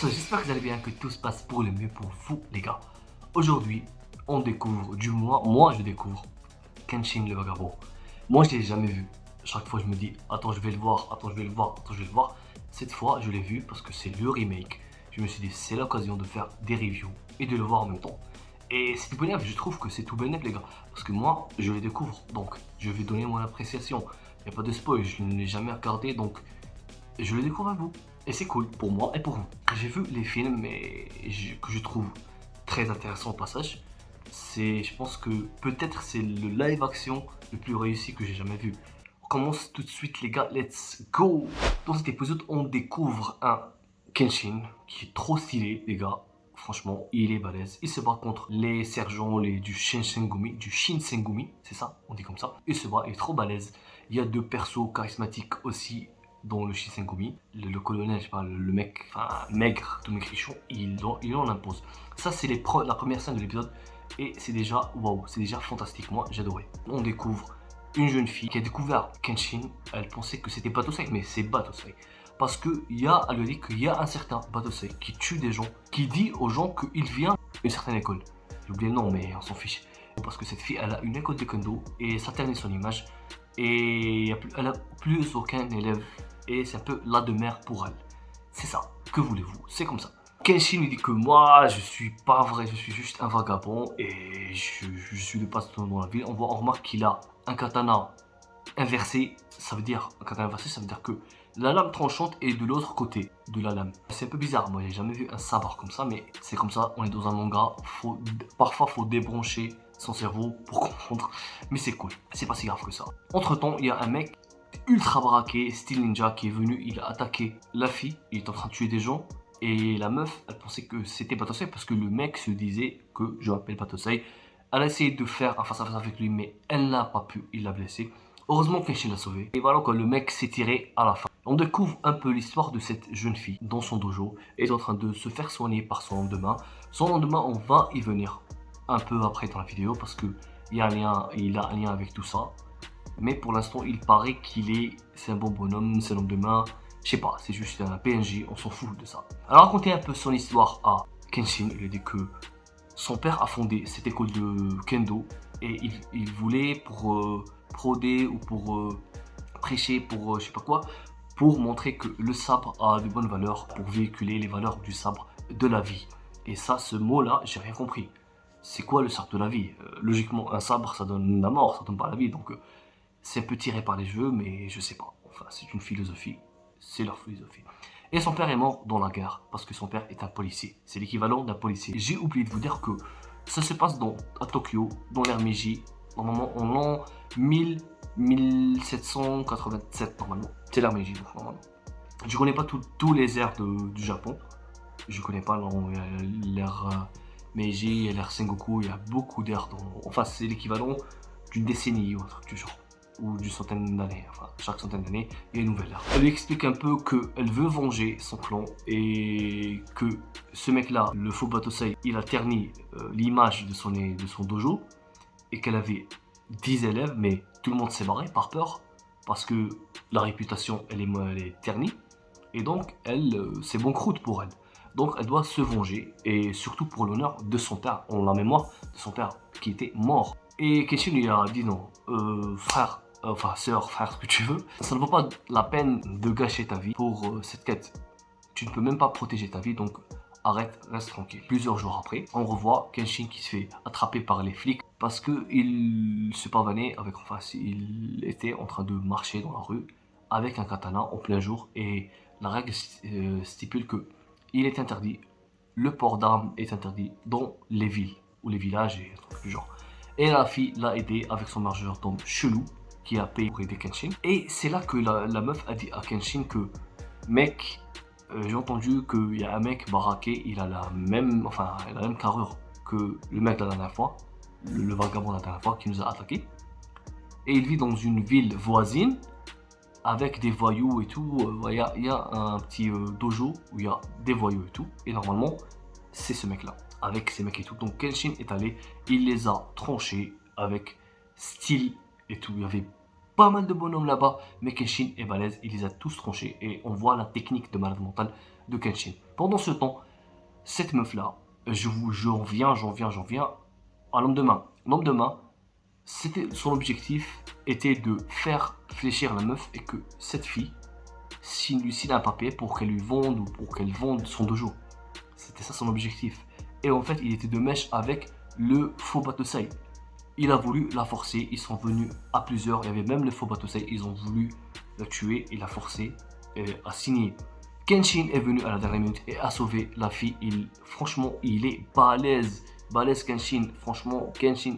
j'espère que vous allez bien, que tout se passe pour le mieux pour vous les gars. Aujourd'hui, on découvre, du moins, moi je découvre Kenshin le Vagabond. Moi je l'ai jamais vu. Chaque fois je me dis, attends je vais le voir, attends je vais le voir, attends je vais le voir. Cette fois je l'ai vu parce que c'est le remake. Je me suis dit, c'est l'occasion de faire des reviews et de le voir en même temps. Et c'est tout bénéf, je trouve que c'est tout bénéf les gars. Parce que moi, je les découvre, donc je vais donner mon appréciation. Il n'y a pas de spoil, je ne l'ai jamais regardé, donc je le découvre à vous. Et c'est cool pour moi et pour vous. J'ai vu les films que je trouve très intéressant au passage. Je pense que peut-être c'est le live action le plus réussi que j'ai jamais vu. On commence tout de suite les gars, let's go. Dans cet épisode, on découvre un Kenshin qui est trop stylé les gars. Franchement, il est balèze. Il se bat contre les sergents du Shinsengumi, c'est ça, on dit comme ça. Il se bat, il est trop balèze. Il y a deux persos charismatiques aussi dans le Shinsengumi. Le colonel, je sais pas, le mec, enfin maigre, tout maigrichon, il en impose. Ça, c'est la première scène de l'épisode et c'est déjà waouh, c'est déjà fantastique. Moi, j'ai adoré. On découvre une jeune fille qui a découvert Kenshin. Elle pensait que c'était Batosai, mais c'est Batosai. Parce elle lui dit qu'il y a un certain Batosai qui tue des gens, qui dit aux gens qu'il vient d'une certaine école. J'ai oublié le nom, mais on s'en fiche. Parce que cette fille, elle a une école de kendo et ça ternit son image. Et elle n'a plus aucun élève. Et c'est un peu la demeure pour elle. C'est ça. Que voulez-vous? C'est comme ça. Kenshin lui dit que moi, je suis pas vrai, je suis juste un vagabond et je suis de passe-temps dans la ville. On remarque qu'il a un katana inversé. Ça veut dire que la lame tranchante est de l'autre côté de la lame. C'est un peu bizarre, moi j'ai jamais vu un sabre comme ça, mais c'est comme ça, on est dans un manga, parfois faut débrancher son cerveau pour comprendre, mais c'est cool, c'est pas si grave que ça. Entre temps, il y a un mec ultra braqué, style ninja, qui est venu, il a attaqué la fille, il est en train de tuer des gens, et la meuf, elle pensait que c'était Batosai parce que le mec se disait que je m'appelle Batosai. Elle a essayé de faire un face-à-face avec lui, mais elle n'a pas pu, il l'a blessé. Heureusement Kenshin l'a sauvé. Et voilà, le mec s'est tiré à la fin. On découvre un peu l'histoire de cette jeune fille dans son dojo. Elle est en train de se faire soigner par son lendemain. Son lendemain, on va y venir un peu après dans la vidéo parce que il a un lien avec tout ça. Mais pour l'instant, il paraît c'est un bon bonhomme, c'est lendemain. Je sais pas, c'est juste un PNJ, on s'en fout de ça. Alors raconter un peu son histoire à Kenshin. Il a dit que son père a fondé cette école de kendo et il voulait pour prôner ou pour prêcher, pour je sais pas quoi, pour montrer que le sabre a de bonnes valeurs, pour véhiculer les valeurs du sabre de la vie. Et ça, ce mot-là, j'ai rien compris. C'est quoi le sabre de la vie? Logiquement, un sabre, ça donne la mort, ça donne pas la vie. Donc, c'est un peu tiré par les cheveux, mais je sais pas. Enfin, c'est une philosophie. C'est leur philosophie. Et son père est mort dans la guerre, parce que son père est un policier. C'est l'équivalent d'un policier. J'ai oublié de vous dire que ça se passe à Tokyo, dans l'ère Meiji, normalement en l'an 1787, normalement. C'est l'ère Meiji, normalement. Je connais pas tous les airs du Japon. Je connais pas l'ère Meiji et l'ère Sengoku. Il y a beaucoup d'airs. Enfin, c'est l'équivalent d'une décennie ou un truc du genre. Ou d'une centaine d'années, enfin chaque centaine d'années, il y a une nouvelle ère. Elle lui explique un peu qu'elle veut venger son clan et que ce mec-là, le faux Batosai, il a terni l'image de son dojo et qu'elle avait 10 élèves, mais tout le monde s'est barré par peur parce que la réputation, elle est ternie et donc c'est banqueroute pour elle. Donc elle doit se venger et surtout pour l'honneur de son père, en la mémoire de son père qui était mort. Et Kenshin lui a dit non, frère, enfin sœur, frère, ce que tu veux, ça ne vaut pas la peine de gâcher ta vie pour cette quête. Tu ne peux même pas protéger ta vie, donc arrête, reste tranquille. Plusieurs jours après, on revoit Kenshin qui se fait attraper par les flics parce qu'il se pavanait il était en train de marcher dans la rue avec un katana en plein jour et la règle stipule que il est interdit, le port d'armes est interdit dans les villes ou les villages et un truc du genre. Et la fille l'a aidé avec son majordome chelou qui a payé pour aider Kenshin. Et c'est là que la meuf a dit à Kenshin que mec, j'ai entendu qu'il y a un mec baraqué, il a la même carrure que le mec de la dernière fois, le vagabond de la dernière fois qui nous a attaqué. Et il vit dans une ville voisine avec des voyous et tout. Il y a un petit dojo où il y a des voyous et tout. Et normalement, c'est ce mec-là, avec ces mecs et tout. Donc Kenshin est allé, il les a tranchés avec style et tout. Il y avait pas mal de bonhommes là-bas, mais Kenshin est balèze, il les a tous tranchés et on voit la technique de malade mental de Kenshin. Pendant ce temps, cette meuf-là, j'en viens à l'homme de main. L'homme de main, son objectif était de faire fléchir la meuf et que cette fille lui signe un papier pour qu'elle lui vende ou pour qu'elle vende son dojo. C'était ça son objectif. Et en fait, il était de mèche avec le faux Batosai. Il a voulu la forcer, ils sont venus à plusieurs, il y avait même le faux Batosai, ils ont voulu la tuer et la forcer à signer. Kenshin est venu à la dernière minute et a sauvé la fille. Franchement, il est balèze. Balèze Kenshin. Franchement, Kenshin,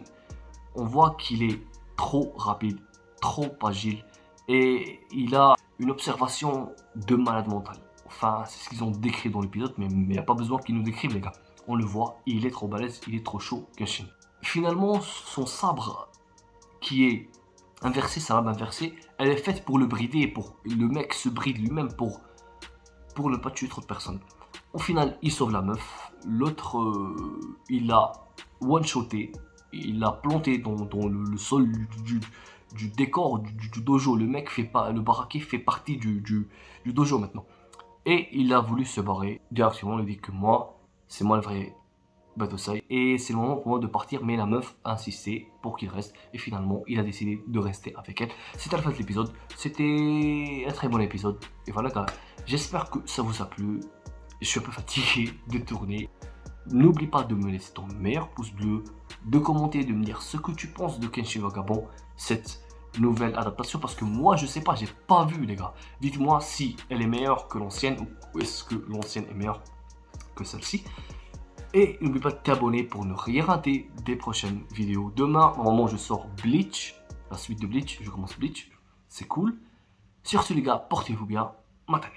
on voit qu'il est trop rapide, trop agile. Et il a une observation de malade mental. Enfin, c'est ce qu'ils ont décrit dans l'épisode, mais il n'y a pas besoin qu'ils nous décrivent, les gars. On le voit, il est trop balèze, il est trop chaud, Kenshin. Finalement, son sabre qui est inversé, sa lame inversée, elle est faite pour le brider, pour le mec se bride lui-même pour ne pas tuer trop de personnes. Au final, il sauve la meuf. L'autre, il l'a one-shoté. Il l'a planté dans le sol du décor du dojo. Le mec fait pas, le baraquet fait partie du dojo maintenant. Et il a voulu se barrer. Directement, il dit que moi, c'est moi le vrai Batosai. Et c'est le moment pour moi de partir, mais la meuf a insisté pour qu'il reste. Et finalement, il a décidé de rester avec elle. C'était la fin de l'épisode. C'était un très bon épisode. Et voilà, gars. J'espère que ça vous a plu. Je suis un peu fatigué de tourner. N'oublie pas de me laisser ton meilleur pouce bleu, de commenter, de me dire ce que tu penses de Kenshin Vagabond, cette nouvelle adaptation, parce que moi je sais pas, j'ai pas vu les gars. Dites-moi si elle est meilleure que l'ancienne ou est-ce que l'ancienne est meilleure que celle-ci. Et n'oublie pas de t'abonner pour ne rien rater des prochaines vidéos. Demain, normalement, je sors Bleach, la suite de Bleach, je commence Bleach, c'est cool. Sur ce les gars, portez-vous bien, matane.